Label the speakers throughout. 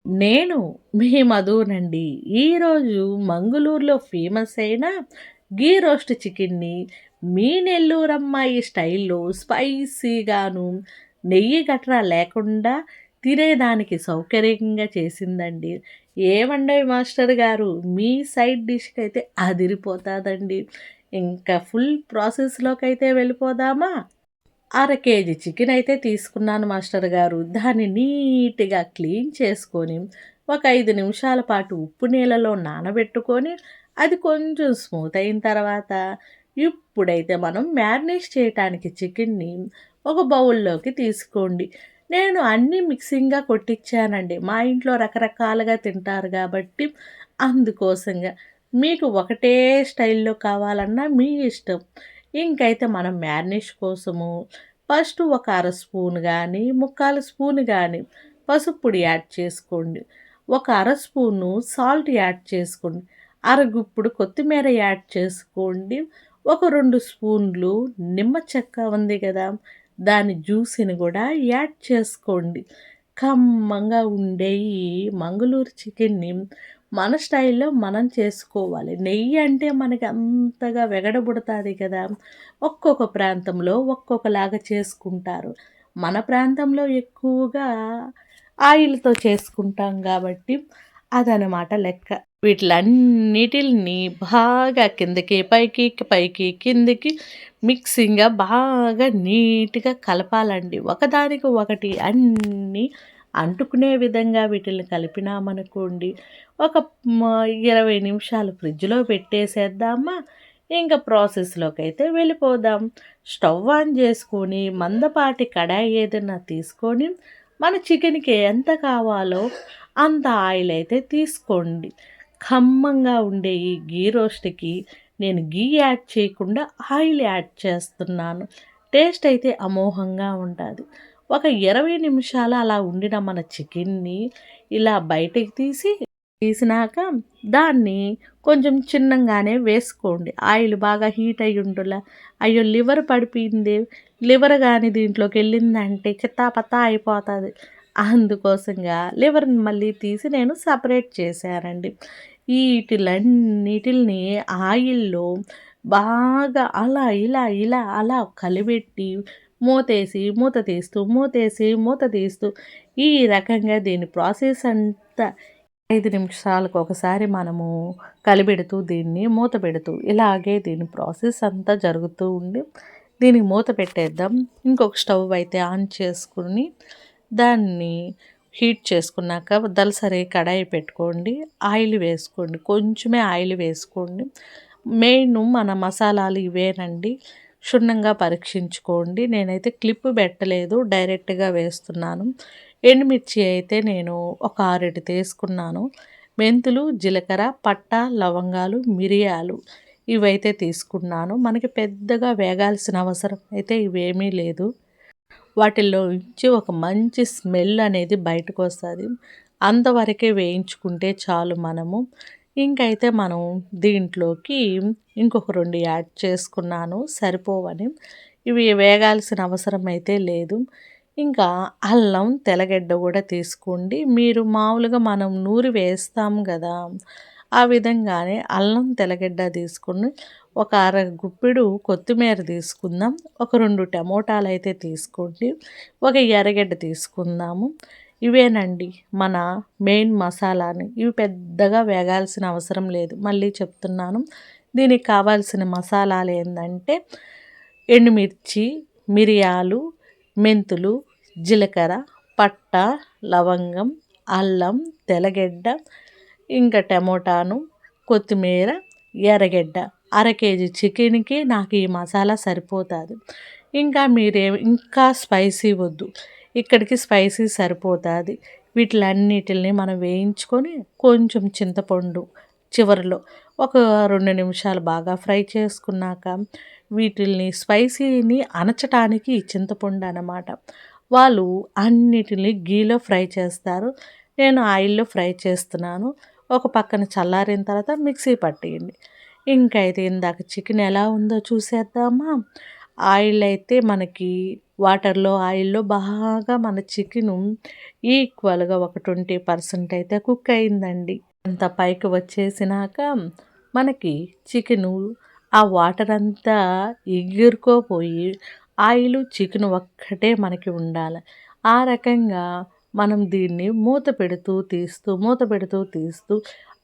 Speaker 1: నేను మీ మధునండి. ఈరోజు మంగుళూరులో ఫేమస్ అయిన గీ రోస్ట్ చికెన్‌ని మీ నెల్లూరమ్మాయి స్టైల్‌లో స్పైసీగాను, నెయ్యి గట్రా లేకుండా తినేదానికి సౌకర్యంగా చేసిందండి. ఏవండోయ్ మాస్టర్ గారు, మీ సైడ్ డిష్‌కైతే అదిరిపోతాదండి. ఇంకా ఫుల్ ప్రాసెస్‌లోకైతే వెళ్ళిపోదామా? అర కేజీ చికెన్ అయితే తీసుకున్నాను మాస్టర్ గారు. దాన్ని నీట్‌గా క్లీన్ చేసుకొని, ఒక 5 నిమిషాల పాటు ఉప్పు నీళ్ళలో నానబెట్టుకొని, అది కొంచెం స్మూత్ అయిన తర్వాత, ఇప్పుడైతే మనం మ్యారినేట్ చేయటానికి చికెన్‌ని ఒక బౌల్‌లోకి తీసుకోండి. నేను అన్నీ మిక్సింగ్‌గా కొట్టిచ్చానండి. మా ఇంట్లో రకరకాలుగా తింటారు గాబట్టి, అందుకోసంగా. మీకు ఒకటే స్టైల్‌లో కావాలన్నా మీ ఇష్టం. ఇంకైతే మనం మ్యారినేషన్ కోసము ఫస్ట్ ఒక అర స్పూన్ గానీ, ముక్కాలు స్పూన్ గానీ పసుపు పొడి యాడ్ చేసుకోండి. ఒక అర స్పూను సాల్ట్ యాడ్ చేసుకోండి. అరగుప్పుడు కొత్తిమీర యాడ్ చేసుకోండి. ఒక 2 స్పూన్లు నిమ్మ చెక్క ఉంది గదా! దాని జ్యూస్‌ని గూడా యాడ్ చేసుకోండి. కమ్మంగా ఉండే ఈ మంగళూరు చికెన్‌ని మన స్టైల్‌లో మనం చేసుకోవాలి. నెయ్యి అంటే మనకి అంతగా వెగడబుడతాది కదా! ఒక్కొక్క ప్రాంతంలో ఒక్కొక్కలాగా చేసుకుంటారు. మన ప్రాంతంలో ఎక్కువగా ఆయిల్‌తో చేసుకుంటాం గాబట్టి అదనమాట లెక్క. వీటిలన్నిటిల్ని బాగా కిందకి, పైకి, పైకి, కిందకి మిక్సింగ్‌గా బాగా నీట్‌గా కలపాలండి. ఒకదానికి ఒకటి అన్నీ అంటుకునే విధంగా వీటిల్ని కలిపినామనుకోండి, ఒక మ 20 నిమిషాలు ఫ్రిడ్జ్‌లో పెట్టేసేద్దామా, ఇంక ప్రాసెస్‌లోకైతే వెళ్ళిపోదాం. స్టవ్ ఆన్ చేసుకొని, మందపాటి కడాయి ఏదన్నా తీసుకొని, మన చికెన్‌కి ఎంత కావాలో అంత ఆయిల్ అయితే తీసుకోండి. ఖమ్మంగా ఉండే ఈ గీ రోస్ట్‌కి నేను గీ యాడ్ చేయకుండా ఆయిల్ యాడ్ చేస్తున్నాను. టేస్ట్ అయితే అమోఘంగా ఉంటాది. ఒక 20 నిమిషాలు అలా ఉండిన మన చికెన్‌ని ఇలా బయటకి తీసినాక దాన్ని కొంచెం చిన్నంగానే వేసుకోండి. ఆయిల్ బాగా హీట్ అయ్యుండులా. అయ్యో! లివర్ పడిపోయిందే, లివర్ గాని దీంట్లోకెళ్ళిందంటే చిత్తాపత్తా అయిపోతది. అందుకోసంగా లివర్‌ని మళ్ళీ తీసి నేను సెపరేట్ చేశానండి. ఈటిలన్నిటిల్ని ఆయిల్‌లో బాగా అలా, అలా కలిపెట్టి మూతేసి, మూత తీస్తూ, మూతేసి, మూత తీస్తూ ఈ రకంగా దీని ప్రాసెస్ అంతా 5 నిమిషాలకు ఒకసారి మనము కలిపెడుతూ దీన్ని మూత పెడుతూ ఇలాగే దీని ప్రాసెస్ అంతా జరుగుతూ ఉండి దీనికి మూత పెట్టేద్దాం. ఇంకొక స్టవ్ అయితే ఆన్ చేసుకొని దాన్ని హీట్ చేసుకున్నాక దలసరి కడాయి పెట్టుకోండి. ఆయిల్ వేసుకోండి. కొంచెమే ఆయిల్ వేసుకోండి. మెయిన్ మన మసాలాలు ఇవేనండి. క్షుణ్ణంగా పరీక్షించుకోండి. నేనైతే క్లిప్ పెట్టలేదు. డైరెక్ట్‌గా వేస్తున్నాను. ఎండుమిర్చి అయితే నేను ఒక 6 తీసుకున్నాను. మెంతులు, జీలకర్ర, పట్ట, లవంగాలు, మిరియాలు ఇవైతే తీసుకున్నాను. మనకి పెద్దగా వేగాల్సిన అవసరం అయితే ఇవేమీ లేదు. వాటిల్లో నుంచి ఒక మంచి స్మెల్ అనేది బయటకొస్తది. అంతవరకే వేయించుకుంటే చాలు మనము. ఇంకైతే మనం దీంట్లోకి ఇంకొక 2 యాడ్ చేసుకున్నాను సరిపోవని. ఇవి వేగాల్సిన అవసరం అయితే లేదు. ఇంకా అల్లం, తెల్లగడ్డ గూడా తీసుకోండి. మీరు మామూలుగా మనం నూరి వేస్తాం గదా! ఆ విధంగానే అల్లం, తెల్లగడ్డ తీసుకొని ఒక అర గుప్పెడు కొత్తిమీర తీసుకుందాం. ఒక 2 టమోటాలైతే తీసుకోండి. ఒక ఎర్రగడ్డ తీసుకుందాము. ఇవేనండి మన మెయిన్ మసాలాని. ఇవి పెద్దగా వేగాల్సిన అవసరం లేదు. మళ్ళీ చెప్తున్నాను. దీనికి కావాల్సిన మసాలాలేందంటే ఎండుమిర్చి, మిరియాలు, మెంతులు, జీలకర్ర, పట్ట, లవంగం, అల్లం, తెల్లగడ్డ, ఇంకా టమోటాను, కొత్తిమీర, ఎర్రగడ్డ. అర కేజీ చికెన్‌కి నాకు ఈ మసాలా సరిపోతాది. ఇంకా స్పైసీ వద్దు. ఇక్కడికి స్పైసీ సరిపోతాది. వీటిలన్నిటిని మనం వేయించుకొని కొంచెం చింతపండు చివరిలో ఒక 2 నిమిషాలు బాగా ఫ్రై చేసుకున్నాక వీటిల్ని స్పైసీని అణచటానికి ఈ చింతపండు అనమాట. వాళ్ళు అన్నిటిని గీలో ఫ్రై చేస్తారు. నేను ఆయిల్‌లో ఫ్రై చేస్తున్నాను. ఒక పక్కన చల్లారిన తర్వాత మిక్సీ పట్టేయండి. ఇంకైతే ఇందాక చికెన్ ఎలా ఉందో చూసేద్దామా? ఆయిల్ అయితే మనకి వాటర్‌లో, ఆయిల్‌లో బాగా మన చికెను ఈక్వల్‌గా ఒక 20% అయితే కుక్ అయిందండి. అంత పైకి వచ్చేసినాక మనకి చికెను ఆ వాటర్ అంతా ఎగురుకోపోయి ఆయిలు, చికెను ఒక్కటే మనకి ఉండాలి. ఆ రకంగా మనం దీన్ని మూత పెడుతూ తీస్తూ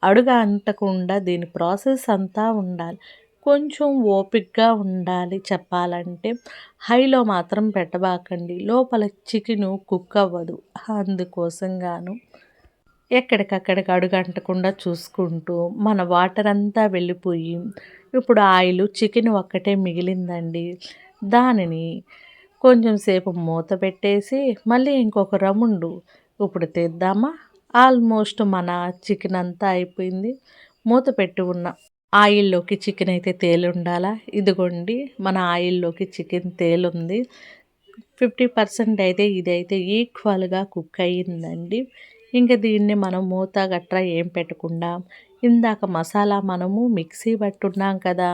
Speaker 1: అడుగు అంటకుండా దీని ప్రాసెస్ అంతా ఉండాలి. కొంచెం ఓపికగా ఉండాలి చెప్పాలంటే. హైలో మాత్రం పెట్టబాకండి. లోపల చికెను కుక్ అవ్వదు. అందుకోసంగాను ఎక్కడికక్కడికి అడుగంటకుండా చూసుకుంటూ మన వాటర్ అంతా వెళ్ళిపోయి ఇప్పుడు ఆయిలు చికెన్ ఒక్కటే మిగిలిందండి. దానిని కొంచెం సేపు మూత పెట్టేసి మళ్ళీ ఇంకొక రౌండు ఇప్పుడు తీద్దామా? ఆల్మోస్ట్ మన చికెన్ అంతా అయిపోయింది. మూత పెట్టి ఉన్న ఆయిల్లోకి చికెన్ అయితే తేలుండాలా. ఇదిగోండి మన ఆయిల్లోకి చికెన్ తేలుంది. 50% అయితే ఇదైతే ఈక్వల్‌గా కుక్ అయ్యిందండి. ఇంక దీన్ని మనం మూత గట్రా ఏం పెట్టకుండా ఇందాక మసాలా మనము మిక్సీ పట్టున్నాం కదా!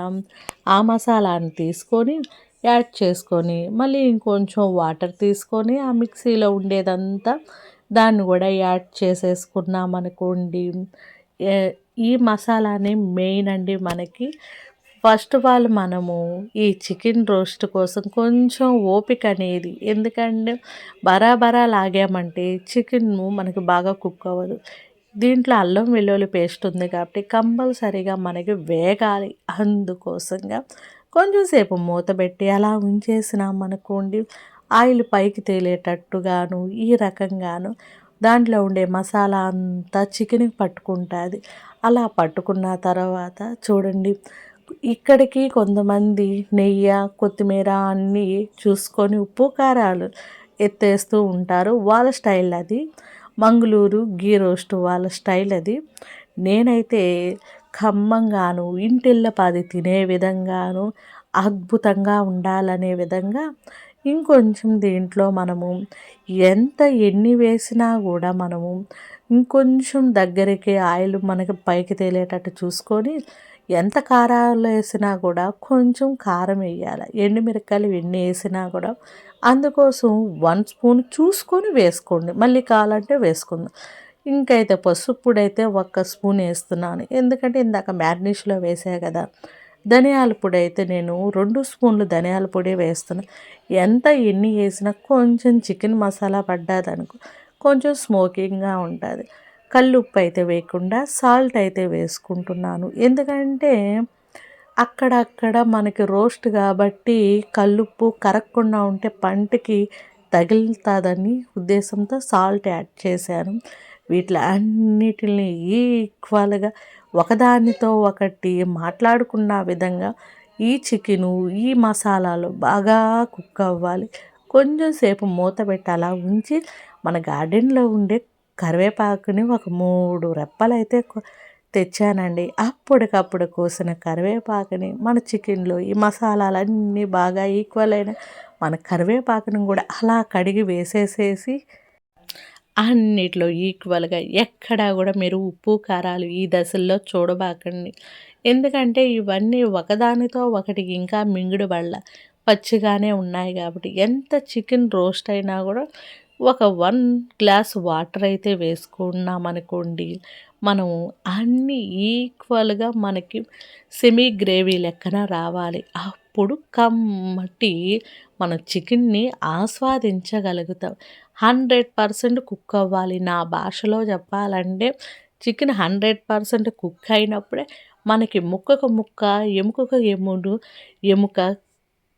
Speaker 1: ఆ మసాలాను తీసుకొని యాడ్ చేసుకొని మళ్ళీ ఇంకొంచెం వాటర్ తీసుకొని ఆ మిక్సీలో ఉండేదంతా దాన్ని కూడా యాడ్ చేసేసుకున్నామనుకోండి. ఏ ఈ మసాలానే మెయిన్ అండి మనకి. ఫస్ట్ ఆఫ్ ఆల్ మనము ఈ చికెన్ రోస్ట్ కోసం కొంచెం ఓపిక అనేది, ఎందుకంటే బరాబరా లాగామంటే చికెను మనకి బాగా కుక్ అవ్వదు. దీంట్లో అల్లం వెల్లుల్లి పేస్ట్ ఉంది కాబట్టి కంపల్సరీగా మనకి వేగాలి. అందుకోసంగా కొంచెం సేపు మూత పెట్టి అలా ఉంచేసినామనుకోండి, ఆయిల్ పైకి తేలేటట్టుగాను ఈ రకంగాను దాంట్లో ఉండే మసాలా అంతా చికెన్‌కి పట్టుకుంటుంది. అలా పట్టుకున్న తర్వాత చూడండి, ఇక్కడికి కొంతమంది నెయ్యి, కొత్తిమీర అన్నీ చూసుకొని ఉప్పు, కారాలు ఎత్తేస్తూ ఉంటారు. వాళ్ళ స్టైల్ అది. మంగళూరు ఘీ రోస్ట్ వాళ్ళ స్టైల్ అది. నేనైతే ఖమ్మంగాను, ఇంటిల్లపాది తినే విధంగాను, అద్భుతంగా ఉండాలనే విధంగా ఇంకొంచెం దీంట్లో మనము ఎన్ని వేసినా కూడా మనము ఇంకొంచెం దగ్గరికి ఆయిల్ మనకి పైకి తేలేటట్టు చూసుకొని, ఎంత కారాలు వేసినా కూడా కొంచెం కారం వేయాలి. ఎండుమిరపకాయలు ఎన్ని వేసినా కూడా అందుకోసం 1 స్పూన్ చూసుకొని వేసుకోండి. మళ్ళీ కావాలంటే వేసుకుందాం. ఇంకైతే పసుపు పొడైతే ఒక్క స్పూన్ వేస్తున్నాను. ఎందుకంటే ఇందాక మ్యారినేషన్‌లో వేసా కదా! ధనియాల పొడి అయితే నేను 2 స్పూన్లు ధనియాల పొడి వేస్తున్నా. ఎన్ని వేసినా కొంచెం చికెన్ మసాలా పడ్డాదనుకో కొంచెం స్మోకింగ్‌గా ఉంటది. కల్లుప్పు అయితే వేయకుండా సాల్ట్ అయితే వేసుకుంటున్నాను. ఎందుకంటే అక్కడక్కడ మనకి రోస్ట్ కాబట్టి కల్లుప్పు కరగకుండా ఉంటే పంటకి తగులుతుందని ఉద్దేశంతో సాల్ట్ యాడ్ చేశాను. వీటిలో అన్నిటిని ఈక్వల్‌గా ఒకదానితో ఒకటి మాట్లాడుకున్న విధంగా ఈ చికెను, ఈ మసాలాలు బాగా కుక్ అవ్వాలి. కొంచెం సేపు మూత పెట్టి అలా ఉంచి మన గార్డెన్‌లో ఉండే కరివేపాకుని ఒక 3 రెప్పలైతే తెచ్చానండి. అప్పటికప్పుడు కోసిన కరివేపాకుని మన చికెన్‌లో ఈ మసాలాలన్నీ బాగా ఈక్వల్ అయిన మన కరివేపాకుని కూడా అలా కడిగి వేసేసేసి అన్నిట్లో ఈక్వల్‌గా ఎక్కడా కూడా మీరు ఉప్పు, కారాలు ఈ దశల్లో చూడబాకండి. ఎందుకంటే ఇవన్నీ ఒకదానితో ఒకటి ఇంకా మింగుడు పడల. పచ్చిగానే ఉన్నాయి కాబట్టి ఎంత చికెన్ రోస్ట్ అయినా కూడా ఒక 1 గ్లాస్ వాటర్ అయితే వేసుకున్నామనుకోండి, మనము అన్నీ ఈక్వల్‌గా మనకి సెమీ గ్రేవీ లెక్కన రావాలి. అప్పుడు కమ్మటి మనం చికెన్‌ని ఆస్వాదించగలుగుతాం. 100% కుక్ అవ్వాలి. నా భాషలో చెప్పాలంటే చికెన్ 100% కుక్ అయినప్పుడే మనకి ముక్కకు ముక్క, ఎముకకు ఎముక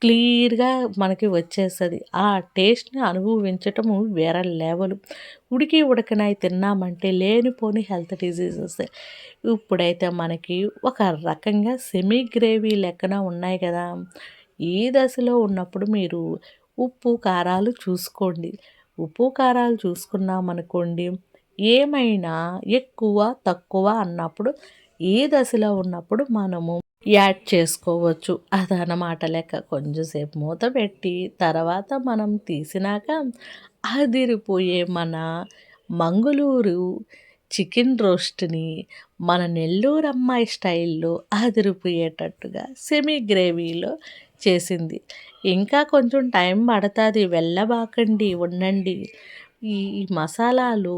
Speaker 1: క్లియర్‌గా మనకి వచ్చేస్తది. ఆ టేస్ట్‌ని అనుభవించటము వేరే లెవెలు. ఉడకనయి తిన్నామంటే లేనిపోని హెల్త్ డిసీజెస్ వస్తాయి. ఇప్పుడైతే మనకి ఒక రకంగా సెమీ గ్రేవీ లెక్కన ఉన్నాయి కదా! ఈ దశలో ఉన్నప్పుడు మీరు ఉప్పు, కారాలు చూసుకోండి. ఉప్పు, కారాలు చూసుకున్నామనుకోండి, ఏమైనా ఎక్కువ, తక్కువ అన్నప్పుడు ఈ దశలో ఉన్నప్పుడు మనము యాడ్ చేసుకోవచ్చు. అదనమాట లెక్క. కొంచెం సేపు మూత పెట్టి తర్వాత మనం తీసినాక అదిరిపోయే మన మంగళూరు చికెన్ రోస్ట్‌ని మన నెల్లూరు అమ్మాయి స్టైల్‌లో అదిరిపోయేటట్టుగా సెమీ గ్రేవీలో చేసింది. ఇంకా కొంచెం టైం పడతది. వెళ్ళబాకండి, ఉండండి. ఈ మసాలాలు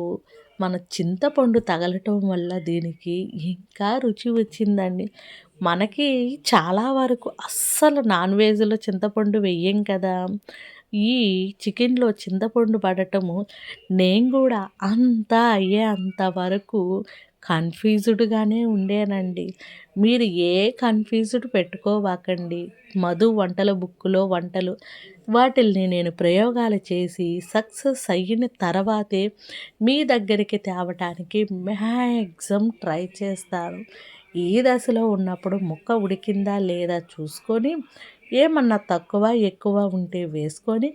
Speaker 1: మన చింతపండు తగలటం వల్ల దీనికి ఇంకా రుచి వచ్చిందండి. మనకి చాలా వరకు అస్సలు నాన్ వెజ్‌లో చింతపండు వెయ్యం కదా! ఈ చికెన్‌లో చింతపండు పడటము నేను గూడా అంతా అయ్యేంత వరకు కన్‌ఫ్యూజ్డ్‌గానే ఉండేనండి. మీరు ఏ కన్‌ఫ్యూజ్డ్ పెట్టుకోబాకండి. మధు వంటల బుక్కులో వంటలు వాటిల్ని నేను ప్రయోగాలు చేసి సక్సెస్ అయిన తర్వాతే మీ దగ్గరికి తేవటానికి మ్యాక్సిమం ట్రై చేస్తాను. ఈ దశలో ఉన్నప్పుడు ముక్క ఉడికిందా లేదా చూసుకొని, ఏమన్నా తక్కువ, ఎక్కువ ఉంటే వేసుకొని,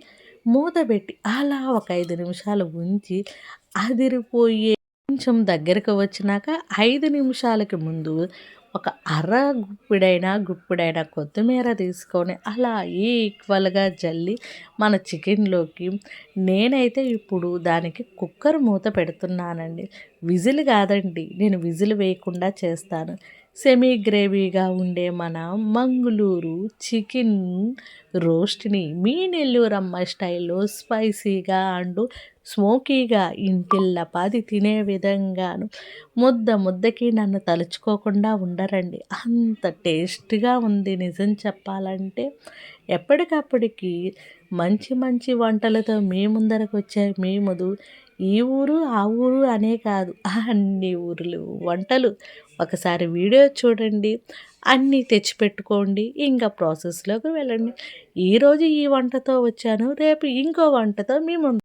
Speaker 1: మూత పెట్టి అలా ఒక 5 నిమిషాలు ఉంచి, అదిరిపోయే కొంచెం దగ్గరికి వచ్చినాక 5 నిమిషాలకి ముందు ఒక గుప్పెడైనా కొత్తిమీర తీసుకొని అలా ఈక్వల్‌గా జల్లి మన చికెన్‌లోకి నేనైతే ఇప్పుడు దానికి కుక్కర్ మూత పెడుతున్నానండి. విజిల్ కాదండి. నేను విజిల్ వేయకుండా చేస్తాను. సెమీ గ్రేవీగా ఉండే మన మంగుళూరు చికెన్ రోస్ట్‌ని మీ నెల్లూరమ్మ స్టైల్‌లో స్పైసీగా అండ్ స్మోకీగా ఇంటిల్లపాది తినే విధంగాను ముద్దకి నన్ను తలుచుకోకుండా ఉండరండి. అంత టేస్ట్‌గా ఉంది నిజం చెప్పాలంటే. ఎప్పటికప్పటికి మంచి వంటలతో మీ ముందరకొచ్చే మీ మధు. ఈ ఊరు, ఆ ఊరు అనే కాదు. అన్ని ఊర్లు వంటలు ఒకసారి వీడియో చూడండి. అన్నీ తెచ్చిపెట్టుకోండి. ఇంకా ప్రాసెస్‌లోకి వెళ్ళండి. ఈరోజు ఈ వంటతో వచ్చాను. రేపు ఇంకో వంటతో మీ ముందు